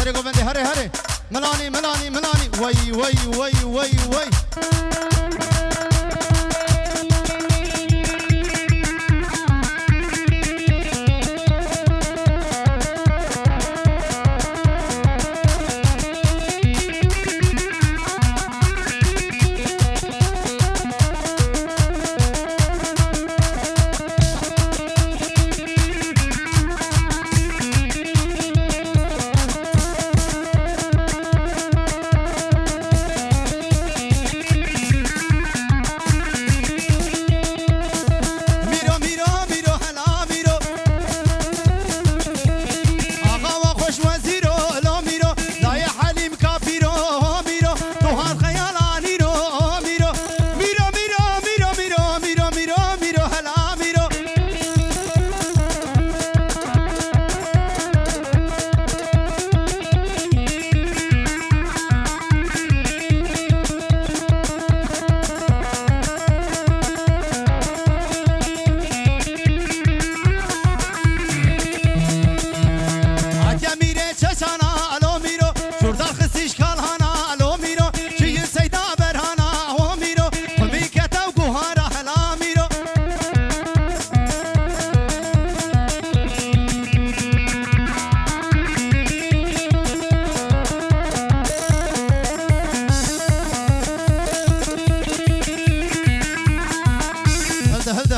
سري قوبندي هري هري ملاني ملاني ملاني وي وي وي وي وي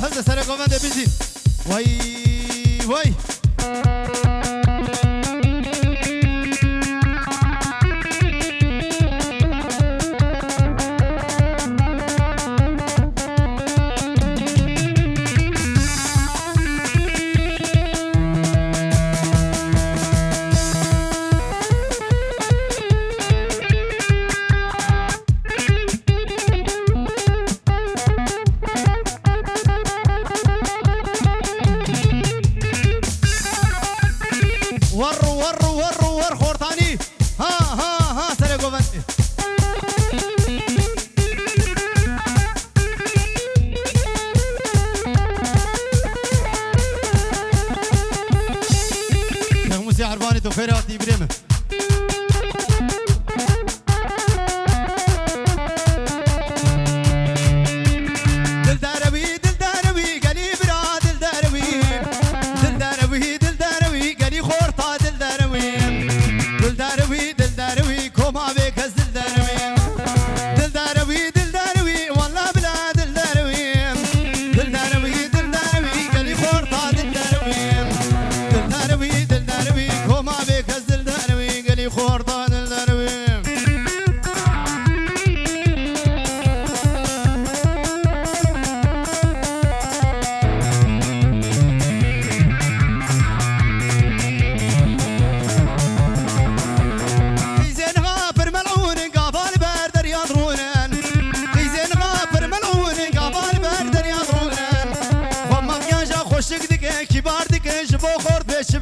هلده سر قومنده بيزين وي وي ور خورتاني ها سر قومنده موسى عرباني تو فيراتي بريمه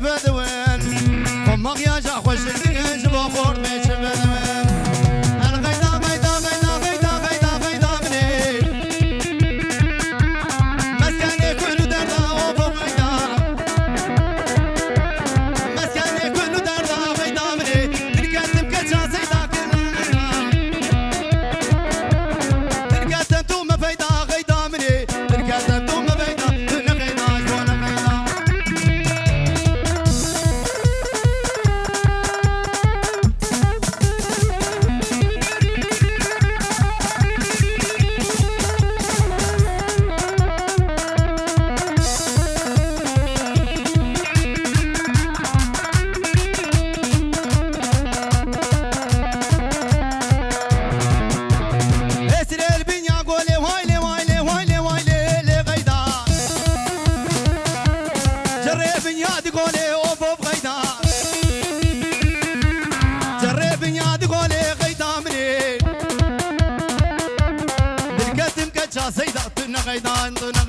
بدوين وما يا خوش الدنيا بخور مش بدوين الغيدا غيدا غيدا غيدا غيدا غيدا مني مسكني كل دردا وبغيدا مسكني كل دردا غيدا مني تلقى كجا سيدا تلقى انتم فايدا غيدا مني تلقى انتم فايدا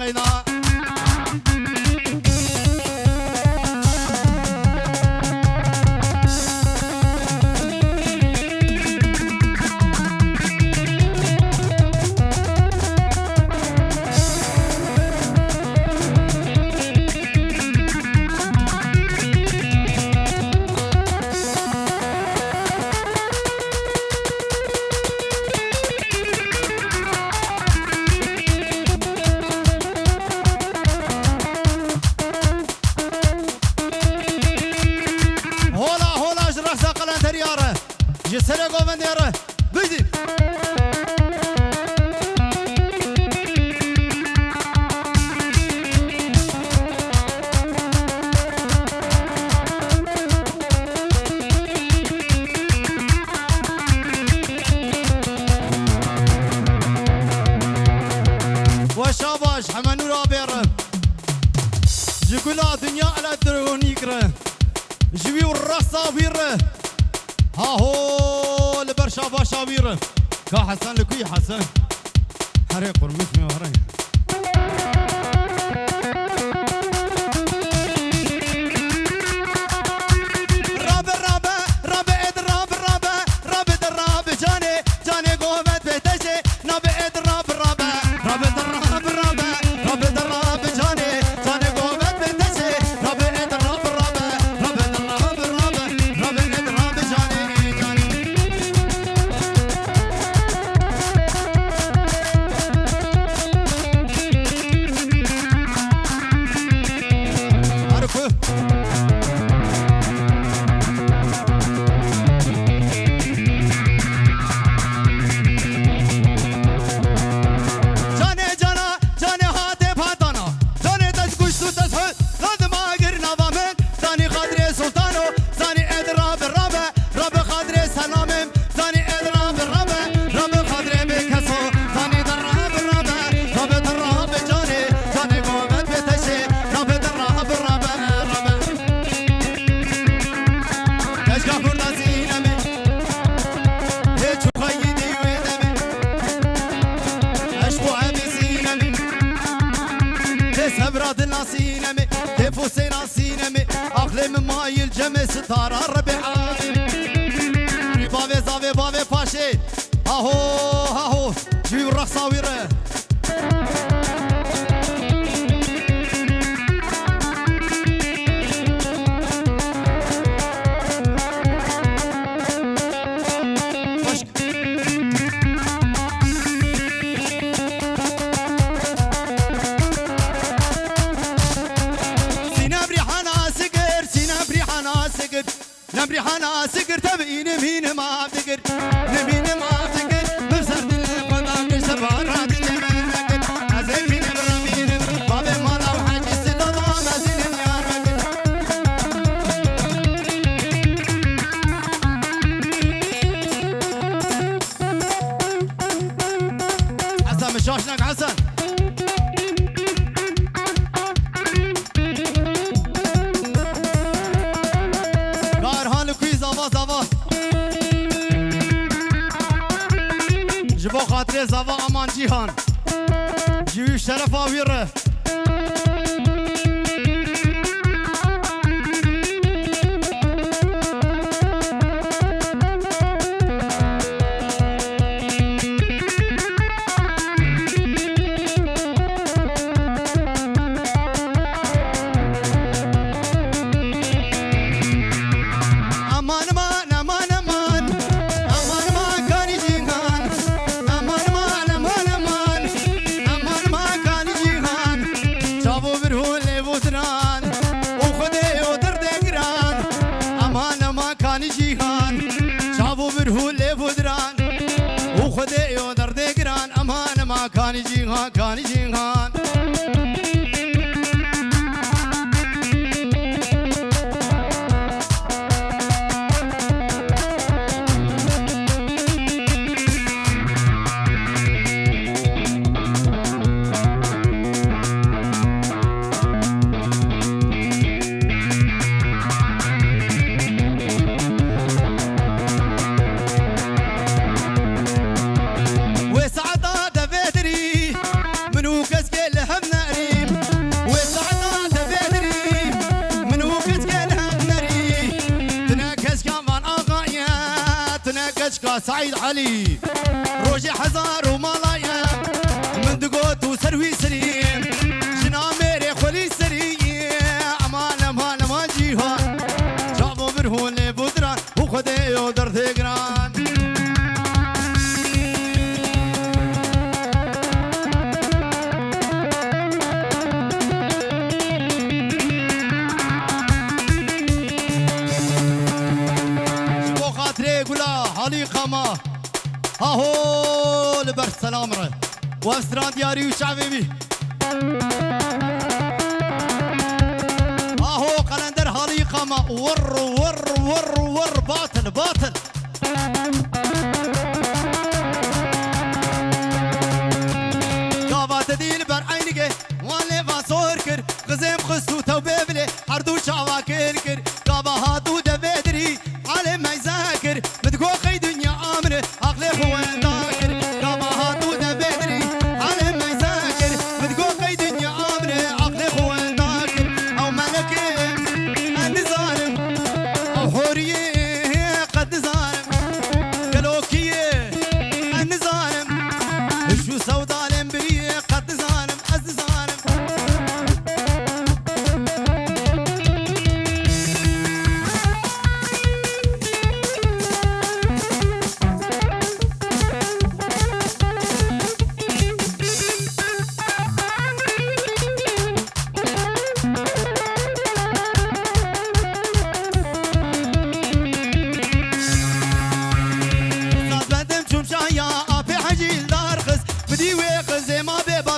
غيدا سر قومن يرى بيدي وشاباش حمنو رابير جيكولا دنيا على درونيكره جوي والرقصة بيره ها هو لبرشا شابيره كا حسن لكي حسن حريق ورمسمي وهرين ستارة الربيعة بابي زافي بابي فاشي هاهو جيو الرقصة ويره نمري حنا سكر تبين مين ما بتقر نمين ما بتقر بسرد القضاء سبارات الجمال عزيز من برمين بابي ما لو حاجة سلطة ما زين يا رجل حسن مشاشنك حسن جبو خاطر زاوا امان جيهان جيو شرف آويره كان جيهان سعيد علي روجي حزار ومالايا من دقوت وسروي سريم جنا ميري خلي سري امان ما جيهان جابو برهون بودران وخدي ودر ثقران هالي قما اهو لبر سلام ره وافسران دياري وشعبي بي اهو قلندر هالي قما ور ور ور ور باطل باطل قابات ديل بر عينك والي فاسور كر غزيم خستو توبيبلي حردو شعوا كر قابا هاتو دبدري علي ما يذاكر متقو خي دنيا امره عقلي هو ذاكر قابا هاتو دبدري علي ما يذاكر متقو خي دنيا امره عقلي هو ذاكر او ملك انت ظالم او حوريه قد ظالم قالوكيه انت ظالم شو سو ظالم بريه قد ظالم از ظالم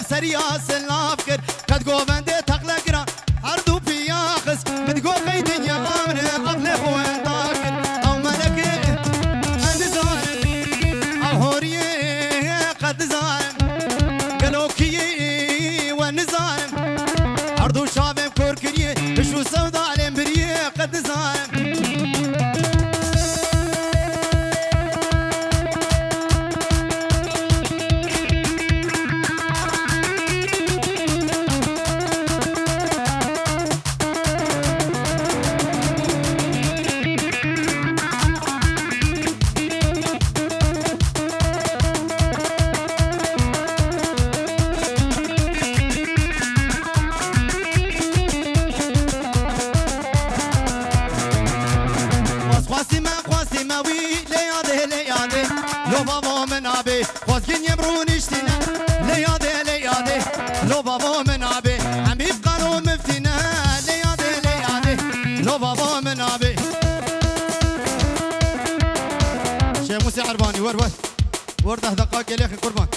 سرياس الافكر قد قوفندي تقلقرا عرضو بياخس متقو قيدن يا امر عقلي هو ذاكر او ملكي انت ظالم او هوريه قد ظالم قالوكي وان ظالم عرضو شابم كوركريه شو سودا عليم بريه قد ظالم لو بابا من ابي خواسكين يبرون اشتنا ليادي ليادي لو بابا من ابي عم يبقالوا مفتنا ليادي ليادي لو بابا من ابي شيخ موسى عرباني ور ده دقائق يا اخي قربان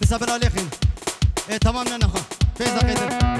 بسبب عليكم ايه تمام نخا فيزا قيدر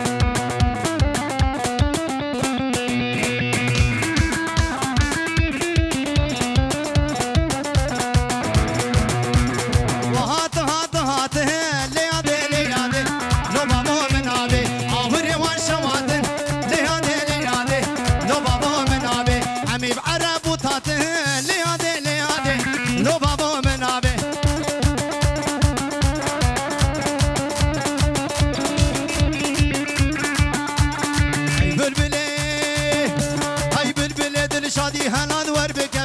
شادي هلال ور بك